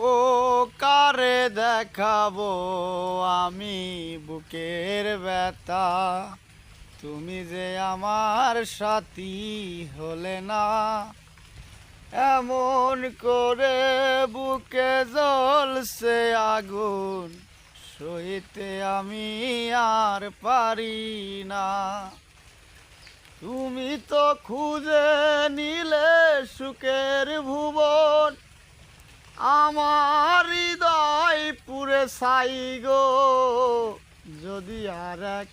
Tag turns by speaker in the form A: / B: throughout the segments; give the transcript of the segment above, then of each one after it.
A: ও কারে দেখাবো আমি বুকের ব্যথা, তুমি যে আমার সাথী হলে না। এমন করে বুকে জ্বলছে আগুন, সইতে আমি আর পারি না। তুমি তো খুঁজে নিলে সুখের ভুবন, আমার হৃদয় পুরে ছাই গো। যদি আর এক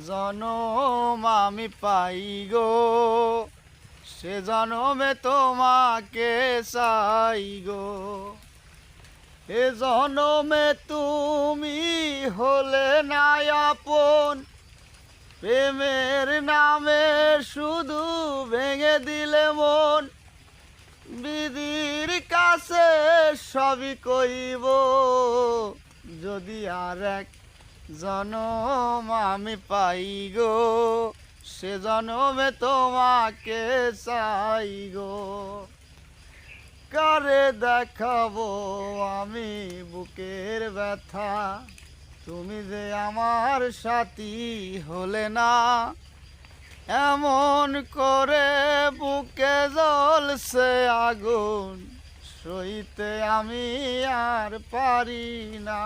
A: জনম আমি পাই গো, সে জনমে তোমাকে চাই গো। এ জনমে তুমি হলে না আপন, প্রেমের নামে শুধু ভেঙে দিলে মন। বিধির কাছে সবই কইব, যদি আর এক জনম আমি পাই গো, সে জনমে তোমাকে চাই গো। কারে দেখাবো আমি বুকের ব্যথা, তুমি যে আমার সাথী হলে না। এমন করে বুকে জ্বলছে আগুন, সইতে আমি আর পারি না।